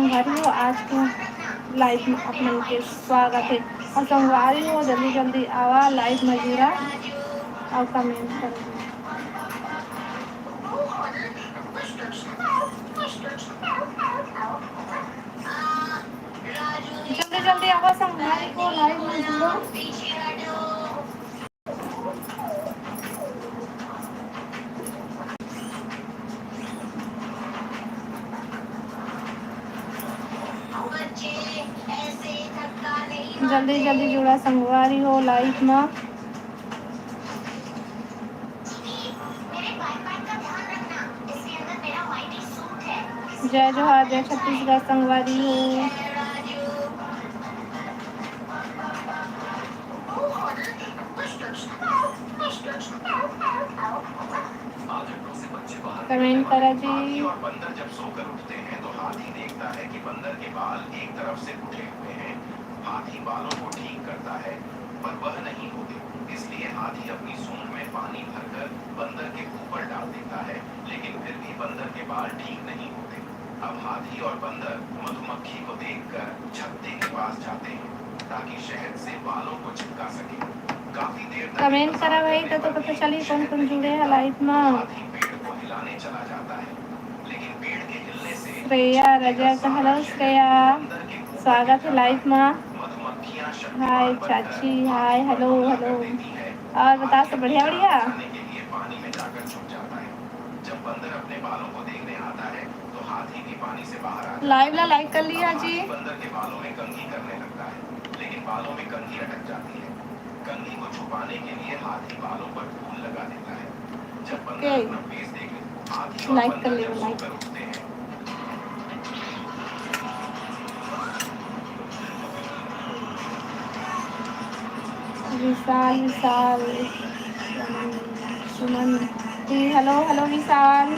संगवारी हो, आज के लाइव में आप मन के स्वागत है। और संगवारी हो जल्दी जल्दी आवा लाइव में जुड़ा और कमेंट करो। जल्दी जल्दी आवा संगवारी को लाइव में जुड़ो। जल्दी जल्दी जुड़ा संगवारी हो लाइव में। जय जोहार, जय छत्तीसगढ़ संगवारी हो। कमेंट करा जी। और बंदर जब सोकर उठते हैं तो हाथी देखता है कि बंदर के बाल एक तरफ से उठे हुए हैं। हाथी बालों को ठीक करता है पर वह नहीं होते, इसलिए हाथी अपनी सूंड में पानी भरकर बंदर के ऊपर डाल देता है, लेकिन फिर भी बंदर के बाल ठीक नहीं होते। अब हाथी और बंदर मधुमक्खी को देखकर छत्ते के पास जाते हैं ताकि शहद से बालों को चिपका सके। काफी देर तक कमेंट करा भाई तो पता चली कौन कौन जुड़े हैं लाइव में। चला जाता है, लेकिन पेड़ के हिलने से श्रेया रजत, हेलो श्रेया, स्वागत है लाइव में। हाय चाची, हाय, हेलो हेलो। और बता सब बढ़िया बढ़िया। पानी में जाकर छुप जाता है। जब बंदर अपने बालों को देखने आता है तो हाथी भी पानी से बाहर आता है। लाइव ला लाइक कर लिया जी। बंदर के बालों में कंघी करने लगता है, लेकिन बालों में कंघी अटक जाती है। कंघी को छुपाने के लिए हाथी बालों पर फूल लगा देता है। जब बंदर अपना फेस देखे, हाथी और बंदर जब सोकर उठते हैं। विशाल विशाल सुमन, हेलो हेलो विशाल,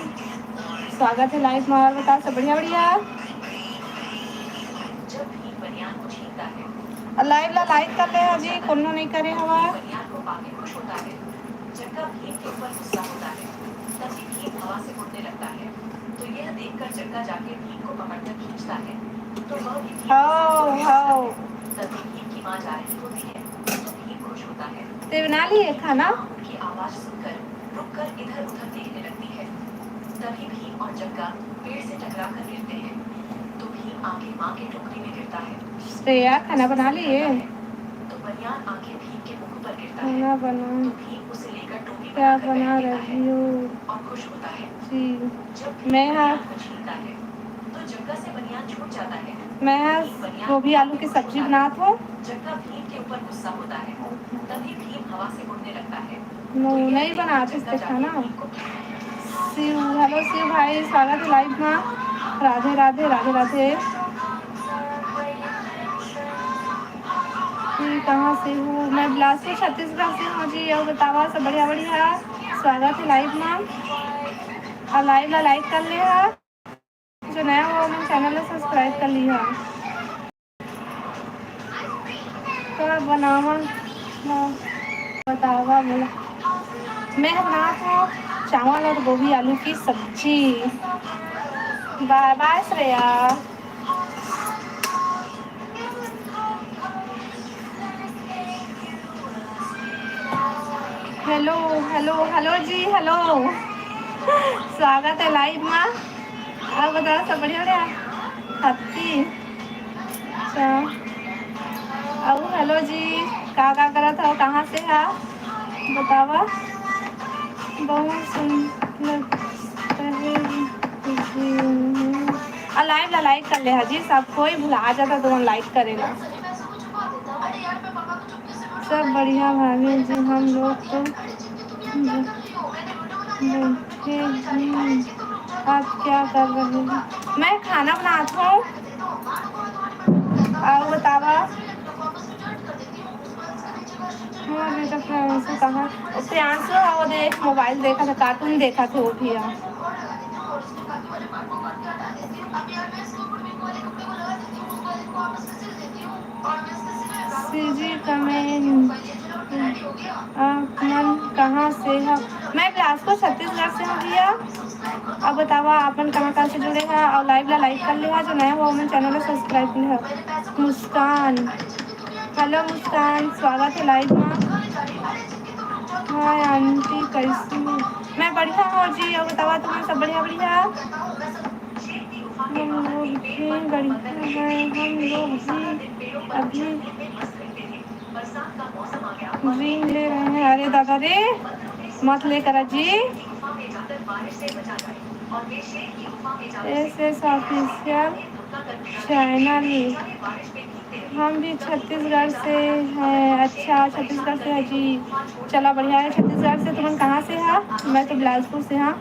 स्वागत है लाइव में। और बता सब बढ़िया बढ़िया। लाइव ला लाइक कर ले जी, कोनो नहीं करे हवा। हवा से उड़ने लगता है तो यह देखकर जग्गा जाके भीम को पकड़कर खींचता है तो वह भी तभी भीम की मां जा रही होती है तो भीम खुश होता है। ते बना लिए खाना? उनकी आवाज सुनकर रुककर इधर उधर देखने लगती है। तभी भीम और जग्गा पेड़ से टकरा कर गिरते हैं तो भीम आगे मां के टोकरी में गिरता है। श्रेया खाना बना लिए? तो बनियान आगे भीम के मुंह पर गिरता है तो भीम उसे लेकर टोपी क्या बना रही हो और खुश होता है जी। मैं तो जग्गा से बनियान छूट जाता है। मैं गोभी आलू की सब्जी बनाता हूँ। जग्गा भीम के ऊपर गुस्सा होता है तभी भीम हवा से उड़ने लगता है। तो नहीं बनाते इससे खाना। शिव, हेलो शिव भाई, स्वागत है लाइव में। राधे राधे राधे राधे। कहाँ से हूँ मैं? बिलासपुर छत्तीसगढ़ से हूँ जी। और बतावा सब बढ़िया बढ़िया। स्वागत है लाइव में। और लाइव ला लाइक कर ले है, जो नया हो मेरे चैनल को सब्सक्राइब कर लिया। तो बनावा बतावा बोला मैं बनाता हूँ चावल और गोभी आलू की सब्जी। Bye bye Shreya. Hello hello hello ji, hello, स्वागत है लाइव में। आप बताओ सब बढ़िया बढ़िया। हत्ती, अच्छा, अब हेलो जी, का करा था, कहाँ से है बतावा। बहुत सुंदर लाइव ला लाइक कर ले जी, सब कोई भुला जाता तो लाइक करेगा। सब बढ़िया भाभी जी, हम लोग तो आप क्या कर रहे हैं? मैं खाना बनाता हूँ। और बतावा हाँ बेटा प्रियांशु कहाँ? प्रियांशु वो देख मोबाइल देखा था, कार्टून देखा था वो भी। सीजी कमेंट मन कहाँ से है? मैं बिलासपुर छत्तीसगढ़ से हूँ भैया। अब बतावा अपन कहाँ से जुड़े हैं और लाइव ला लाइक कर लिया, जो नया हुआ मैं चैनल सब्सक्राइब कर लिया। मुस्कान, हेलो मुस्कान, स्वागत है लाइव में। हाय आंटी कैसी हो? मैं बढ़िया हूँ जी। और बतावा तुम सब बढ़िया बढ़िया? हम लोग भी बढ़िया हैं, हम लोग भी अभी ड्रीम ले रहे हैं। अरे दादा रे मत लेकर जी। एस ऑफिशियल चैनल, हम भी छत्तीसगढ़ से हैं। अच्छा छत्तीसगढ़ से है जी, चला बढ़िया है। छत्तीसगढ़ से तुम कहाँ से है? मैं तो बिलासपुर से हाँ।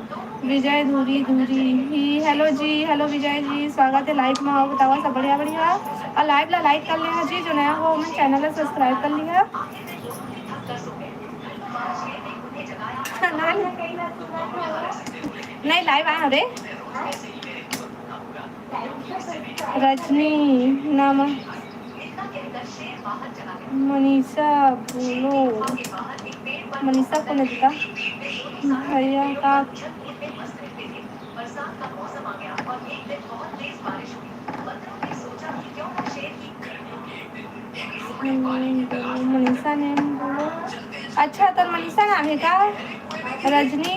विजय धूरी धूरी ही, हेलो जी, हेलो विजय जी, स्वागत है लाइव में। आओ बताओ सब बढ़िया बढ़िया। और लाइव ला लाइक कर लिया जी, जो नया हो मैं चैनल सब्सक्राइब कर लिया। नहीं लाइव आया रे। रजनी नाम, मनीषा बोलो, मनीषा को नहीं दिखा भैया का। मनीषा ने बोलो। अच्छा तो मनीषा नाम है का? रजनी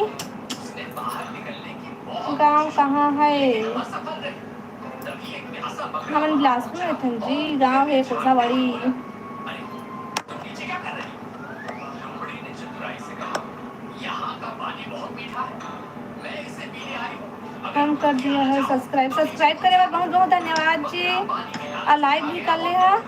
गांव कहाँ है? हम बिलासपुर में थे जी, गांव है कोसावाड़ी। हम कर दिया है सब्सक्राइब, सब्सक्राइब करे बाद बहुत बहुत धन्यवाद जी। और लाइक भी कर लिया।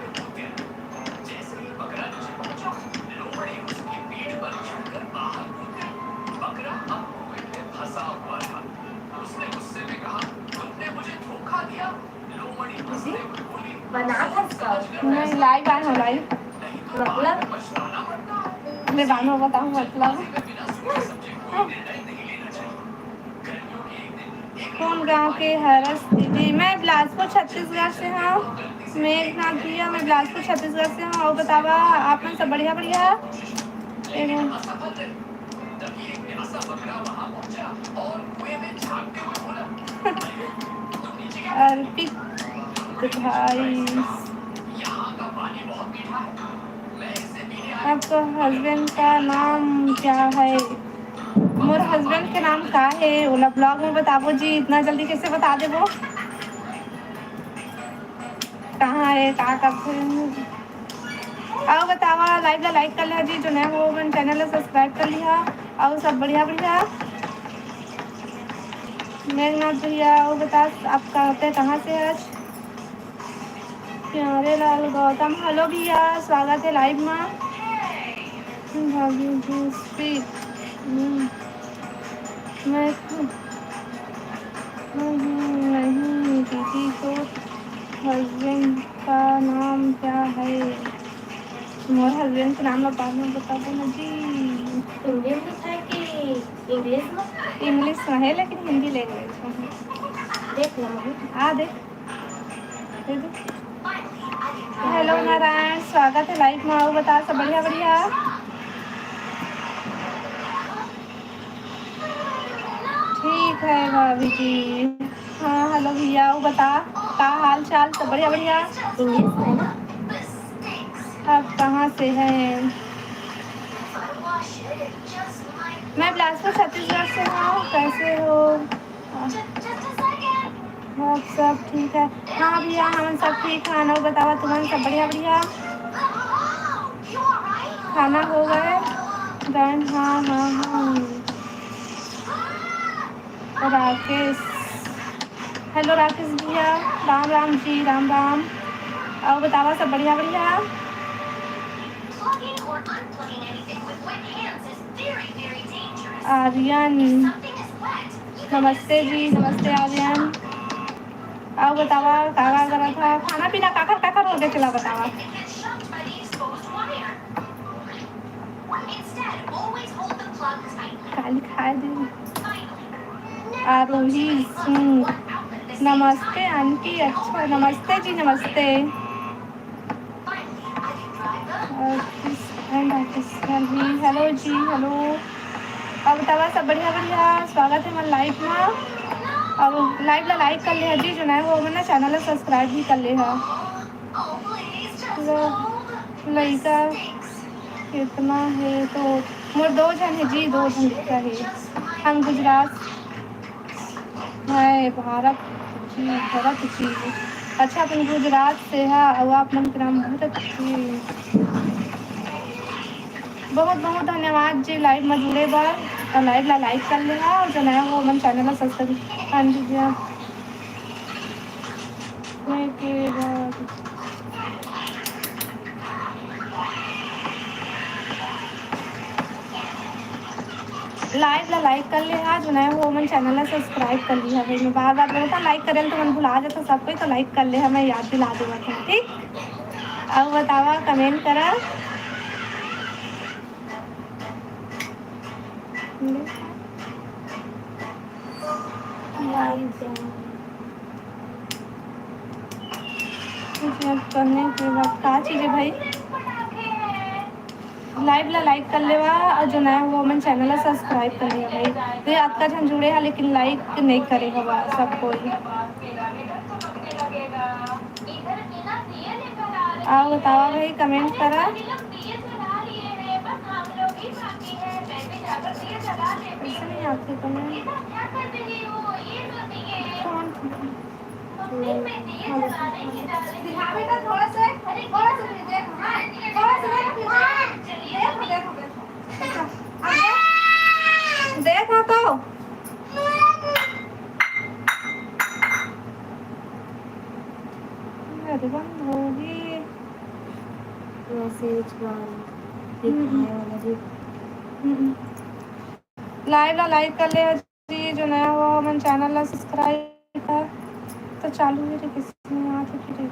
नहीं लाइव आए हो लाइव मतलब मैं गाना बताऊँ मतलब कौन गांव के हरस दीदी? मैं बिलासपुर छत्तीसगढ़ से हूँ। मेघनाथ भैया मैं बिलासपुर छत्तीसगढ़ से हूँ। और बतावा आप लोग सब बढ़िया बढ़िया? अर्पित भाई, आपका हस्बैंड का नाम क्या है? मोर हस्बैंड के नाम का है? ओला ब्लॉग में बताओ जी, इतना जल्दी कैसे बता दे वो? कहाँ है, क्या करते हैं? आओ बतावा लाइव ला लाइक कर लिया जी, जो नया हो मैंने चैनल सब्सक्राइब कर लिया। और सब बढ़िया बढ़िया? मेघनाथ भैया वो बता आप कहते कहाँ से है? प्यारे लाल गौतम, हेलो भैया, स्वागत है लाइव में। भाभी जी स्पीक, मैं नहीं दीदी तो हस्बैंड का नाम क्या है? मोर हस्बैंड के नाम बाद में बता दो ना जी। हिंदी में है कि इंग्लिश में? इंग्लिश में है लेकिन हिंदी लैंग्वेज में देख लो। हाँ देख दे दो। हेलो नारायण, स्वागत है लाइव में। आओ बता सब बढ़िया बढ़िया? ठीक है भाभी जी। हाँ हेलो भैया, वो बता क्या हाल चाल? सब बढ़िया बढ़िया? आप कहाँ से हैं? मैं बिलासपुर छत्तीसगढ़ से हूँ। कैसे हो आप? सब ठीक है? हाँ भैया हम सब ठीक है। खाना बतावा तुम्हारे सब बढ़िया बढ़िया? खाना हो गए डन? हाँ हाँ हाँ। राकेश, हेलो राकेश भैया, राम राम जी, राम राम। और बतावा सब बढ़िया बढ़िया? आर्यन, नमस्ते जी, नमस्ते आर्यन। और बतावा क्या करा था? खाना पीना काकर हो गया? चला बतावा। खाली खा दे। आरोही सिंह, नमस्ते आंटी। अच्छा नमस्ते जी, नमस्ते। Hello ji, hello. अब बतावा सब बढ़िया बढ़िया? स्वागत है हमारे लाइफ में। अब लाइव ला लाइक कर ले जी जो ना वो मैंने चैनल सब्सक्राइब भी कर ले है। लड़का कितना है तो मोर 2 जन है जी, 2 जन लिखा है। हम गुजरात है भारत जी, भरत जी। अच्छा अपन गुजरात से है और आप मन के नाम भरत जी। बहुत बहुत धन्यवाद जी लाइव में जुड़े बार और लाइव ला लाइक कर ले और जो नया वो मन चैनल ला सब्सक्राइब कर दीजिए। के बाद लाइव ला लाइक कर ले आज जो नया वो मन चैनल ला सब्सक्राइब कर लिया भाई। मैं बार बार बोलता लाइक करें तो मन भुला जाता सब कोई, तो लाइक कर ले है, मैं याद दिला दूँगा था ठीक। अब बतावा कमेंट करा करने के बाद का चीज़ है भाई। लाइव ला लाइक कर लेवा और जो नया वो मन चैनल ला सब्सक्राइब कर लिया भाई। तो आज का जन जुड़े है लेकिन लाइक नहीं करेगा बा सब कोई। आओ बतावा भाई कमेंट करा। ऐसे नहीं आते कमेंट दिखा बेटा थोड़ा सा देखो तो बंद होगी लाइव ला लाइक कर ले जी जो नया हुआ मन चैनल ला सब्सक्राइब कर तो चालू है किसी में आते फिर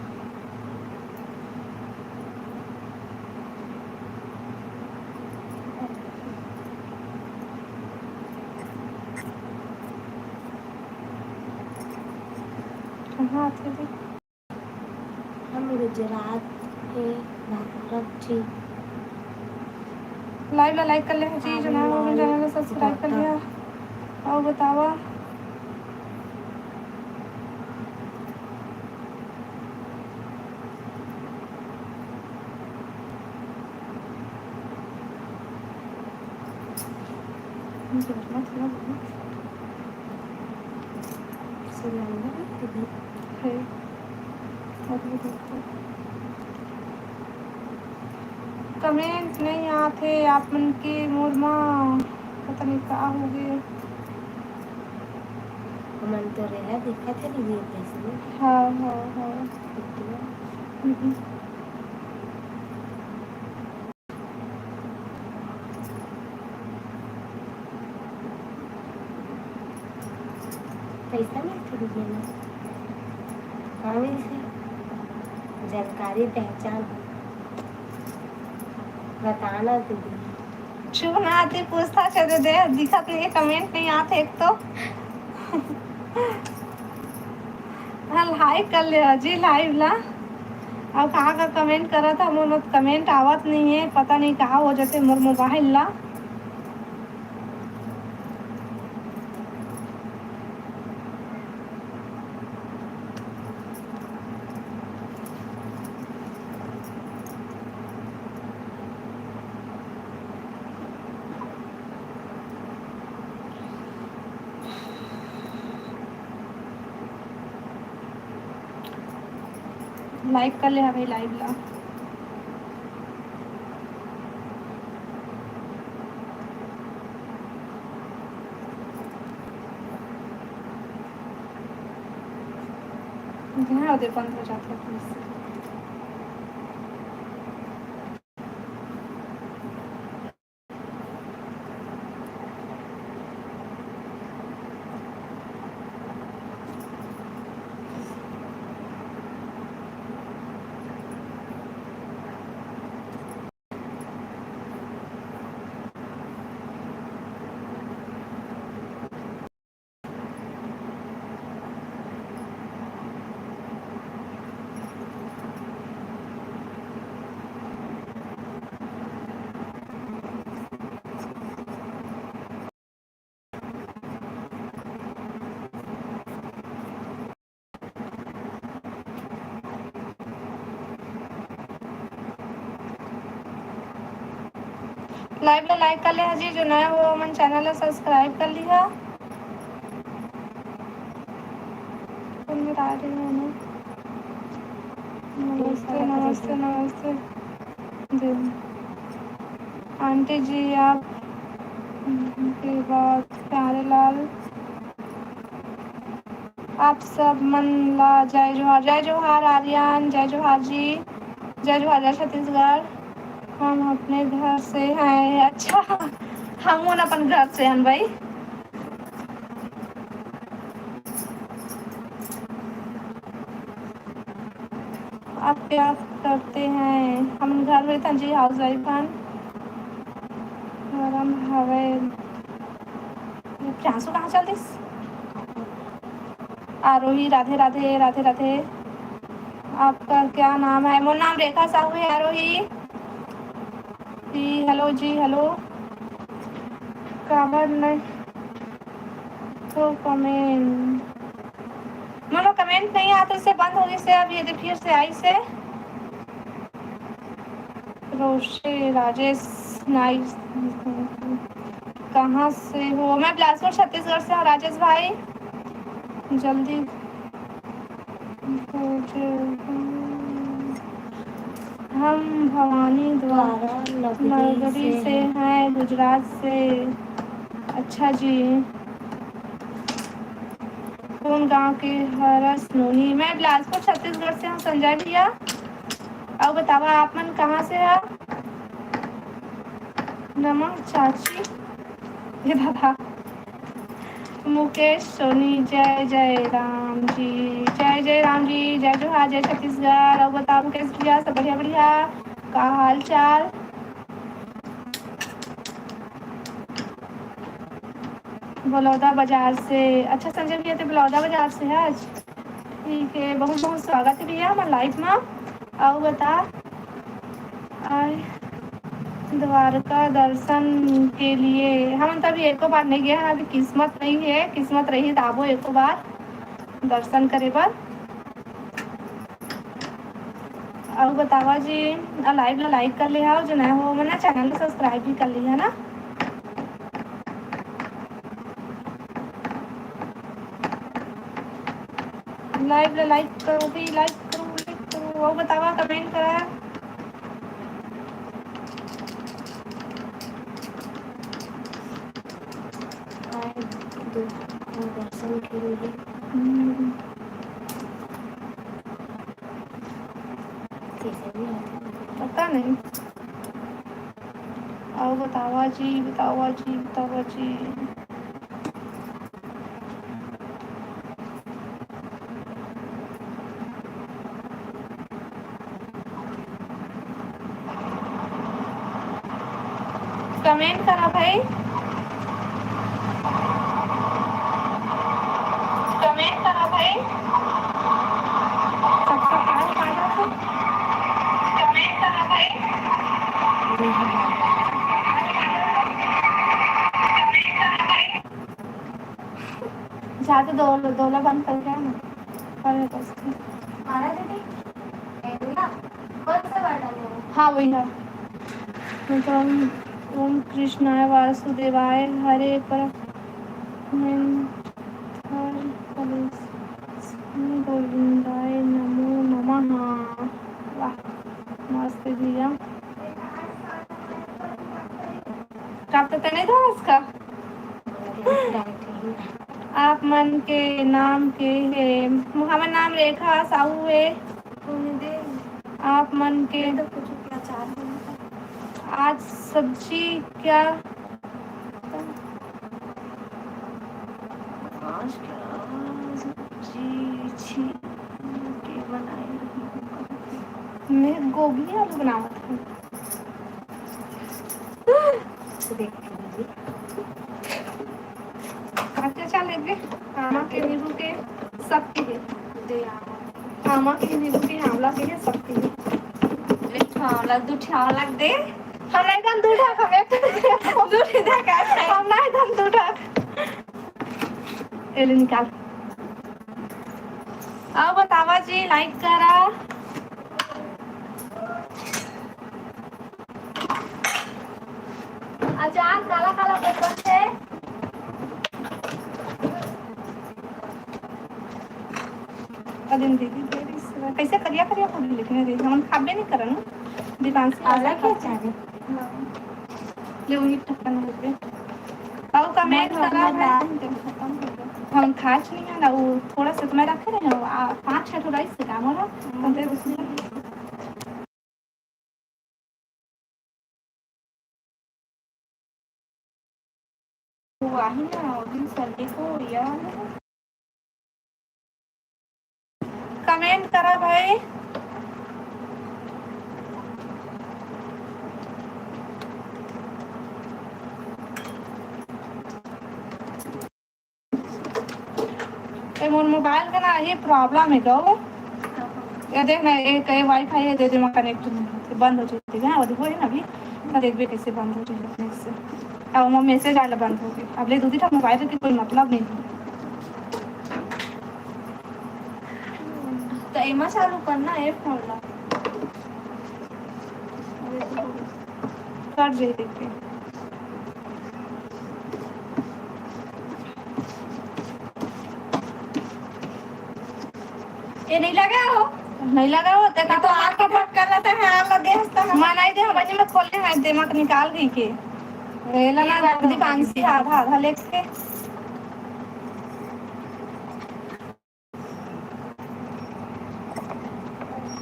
कहाँ आते थे हम गुजरात के भारत जी। लाइव ला लाइक कर ले जी जो नया हुआ मन चैनल ला सब्सक्राइब कर लिया और बतावा कमेंट नहीं आते आप मन के मुरमा पता नहीं क्या हो गए। मन तो रहा देखा था नहीं ये पैसे हाँ पैसा मिलता है ना कहाँ से जानकारी पहचान बताना दीदी। शुभ ना आती पूछता चले दे दिखा तो ये कमेंट नहीं आते एक तो हाँ लाइक कर ले जी लाइव ला। अब कहाँ का कमेंट करा था मोर कमेंट आवत नहीं है पता नहीं कहाँ हो जाते मोर मोबाइल ला। लाइक कर ले भाई लाइव ला। ध्यान दे बंद हो जाता है प्लीज। लाइव ला लाइक कर लिया जी, जो नया हो मन चैनल ला सब्सक्राइब कर लिया। तुम मेरा आ रही हो ना? नमस्ते नमस्ते नमस्ते जी आंटी जी, आप के बाद प्यारे लाल, आप सब मन ला जय जोहार आर्यन, जय जोहार जी, जय जोहार जय छत्तीसगढ़। हम अपने घर से हैं। अच्छा, हम अपन घर से हैं भाई। आप क्या करते हैं? हम घर में था जी, हाउस वाइफ हैं। और हम हवे प्यासू कहाँ चल दिस? आरोही, राधे राधे राधे राधे। आपका क्या नाम है? मोर नाम रेखा साहू है। आरोही जी, हेलो जी, हेलो। काबर नहीं तो कमेंट, मतलब कमेंट नहीं आते से बंद हो गई से, अब ये फिर से आई से। रोशे राजेश नाइस, कहाँ से हो? मैं बिलासपुर छत्तीसगढ़ से हूँ राजेश भाई। जल्दी हम भवानी द्वारा नगरी से हैं, गुजरात से। अच्छा जी, कौन गांव के? हरस नोनी। मैं बिलासपुर छत्तीसगढ़ से हूँ संजय भैया। अब बतावा आप मन कहाँ से है? नमक चाची, ये दादा। मुकेश सोनी, जय जय राम जी, जय जय राम जी, जय जोहार जय छत्तीसगढ़। अब बताओ मुकेश भैया, सब बढ़िया बढ़िया, का हाल चाल? बलौदा बाजार से। अच्छा संजय भैया तो बलौदा बाजार से है आज। ठीक है, बहुत बहुत स्वागत है भैया हमारे लाइफ में। और बता, आए द्वारका दर्शन के लिए हम तभी एक बार नहीं गए हैं, अभी किस्मत नहीं है, किस्मत रही तो आबो एक बार दर्शन करे बार। और बतावा जी, लाइव ला लाइक कर लिया, जो नया हो मैंने चैनल को सब्सक्राइब भी कर लिया ना। लाइव ला लाइक करो भी, लाइक करो। वो बतावा, कमेंट करा। दर्शन के लिए पता नहीं। और बतावा जी, बतावा जी, बतावा जी। कमेंट करा भाई, कमेंट करा भाई। कमेंट करा भाई। जाके दोला बंद कर गया ना, मारा दीदी कौन सा वाला है? हाँ वही है। ओम कृष्णाय वासुदेवाय हरे पर गोविंदाय नमो नमः। वाह मस्त भैया, प्राप्त नहीं था उसका। आप मन के नाम के है? हमारा नाम रेखा साहू है। आप मन के तो कुछ क्या चार आज सब्जी क्या? आज क्या सब्जी के बनाई? मैं गोभी आलू बनावा था। अच्छा चलेंगे आमा के नींबू के सबके दे, आमा के नींबू के आंवला के है सबके आंवला दूठा लग दे। हम नहीं दम दूठा हमें दूठी दे का हम नहीं दम दूठा एले निकाल। अब बतावा जी, लाइक करा। दिन दीदी तेरी सेवा कैसे करिया करिया कर लिखने दे हम खाबे नहीं करन दीपांशी आला क्या चाहे ले वही टक्कर न होते और कमेंट करा खत्म हो गया हम खाच नहीं है ना वो थोड़ा सा तुम्हें रखे रहे हो 5-6 थोड़ा इससे काम हो रहा दे वो आही ना और दिन सर्दी को या कमेंट करा भाई ये मोर मोबाइल का ना ये प्रॉब्लम है गो ये देख ना एक ये वाईफाई है दे दे मैं कनेक्ट बंद हो जाती है और वो है ना अभी ना देख भी कैसे बंद हो रही है इससे अब वो मैसेज आना बंद हो गई अब ले दूसरी था मोबाइल की कोई मतलब नहीं तो एमा चालू करना है फोन ला कर दे देखते ये नहीं लगा हो नहीं लगा होता मैं तो आँख पट कर रहा था हाँ लगे हंसता है मां नहीं दे हम बजे में खोलने हैं दिमाग निकाल गई के रेला ना जल्दी पांसी आधा आधा लेके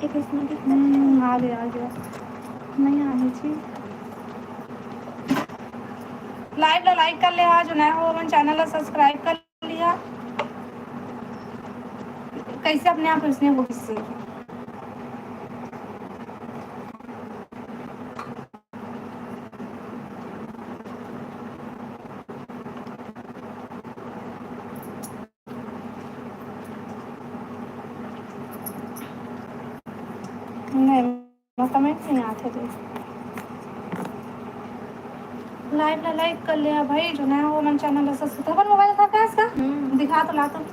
एक इसमें आ गया नहीं आनी चाहिए लाइक कर ले आज नया हो मन चैनल सब्सक्राइब कर लिया कैसे अपने आप उसने वो किससे नहीं कमेंट नहीं आते थे लाइक कर लिया भाई जो नया हो मन चैनल सब्सक्राइब मोबाइल था क्या इसका दिखा तो ला तो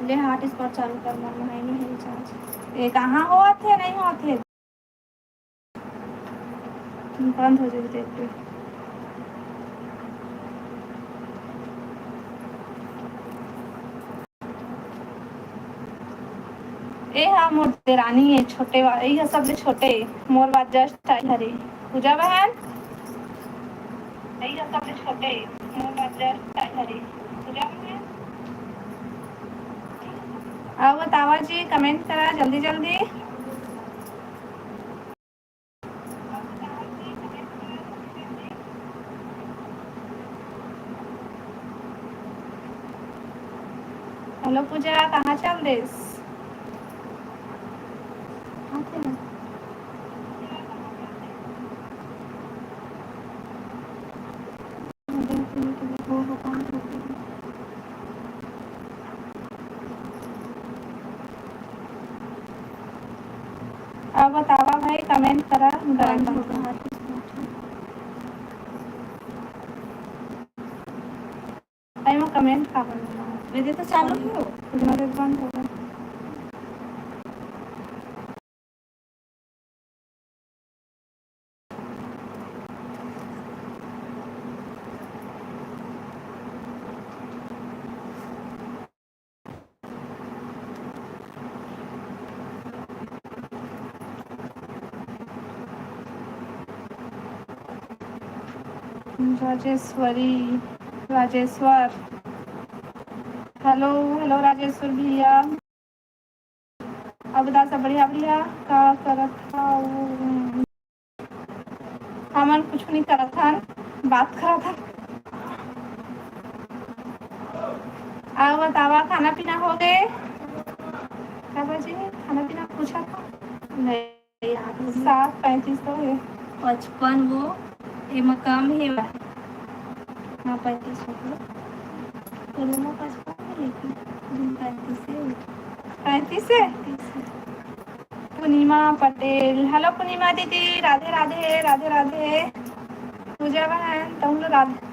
ले हार्ट स्पॉट चालू कर मन है नहीं है रिचार्ज ये कहाँ हुआ थे नहीं हुआ थे बंद हो जाए देख के ए हाँ मोर देरानी है छोटे ये सब छोटे मोर बात जस्ट आई हरी पूजा बहन ये सब छोटे मोर बात जस्ट आई हरी पूजा बहन अब बतावा जी कमेंट करा जल्दी जल्दी हेलो पूजा कहाँ चल देस अब बतावा भाई कमेंट करा भाई मैं कमेंट का बनना मेरे तो चालू हो तुम्हारे बंद हो गया राजेश्वर हेलो राजेश्वर भैया अब बता सब बढ़िया बढ़िया का करत था हमन कुछ नहीं करा था बात करा था अब बतावा खाना पीना हो गए क्या बजे खाना पीना पूछा था नहीं 7:35 तो है 55 वो ये मकाम है हाँ 35 हो गया तो लोगों का 55 लेकिन 35 से पूर्णिमा पटेल हेलो पूर्णिमा दीदी राधे राधे राधे राधे पूजा बहन तुम लोग राधे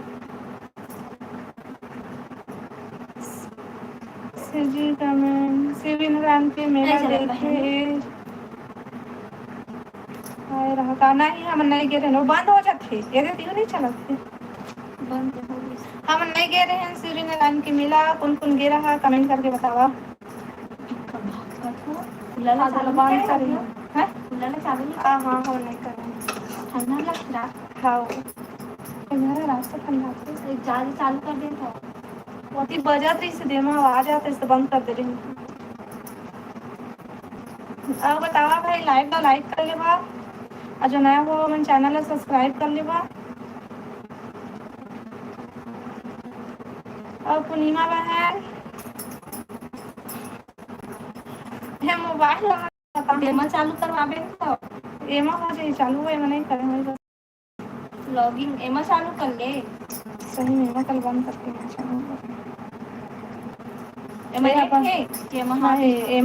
जी कमेंट शिव नारायण के मेला देखे रहा था नहीं हम नहीं गए रहे बंद हो जाते ये नहीं चलते बंद हो गई हम नहीं गए रहे हैं शिव नारायण के मेला कौन कौन गए रहा कमेंट करके बतावा कूलर चालू चालू नहीं बंद करें करें अभी? हैं कूलर चालू नहीं हाँ हाँ हाँ नहीं करें ठंडा लग रहा हाँ तुम्हारा रास्ता ठंडा था है चार्ज चालू कर दे तो बहुत ही बजा रही से देमा आवाज आते इससे बंद कर दे रही हूँ अब बतावा भाई लाइव का लाइक कर ले बा और जो नया हो मैंने चैनल है सब्सक्राइब कर ले बा और पूर्णिमा बहन है मोबाइल बता डेमो चालू करवाबे तो एमा हो जाए चालू है एमा नहीं करे हमारे लॉगिंग एमा चालू कर ले सही में एमा कल बंद करके चालू कर एमा ये अपन- है कि एमा हाँ हाँ एमा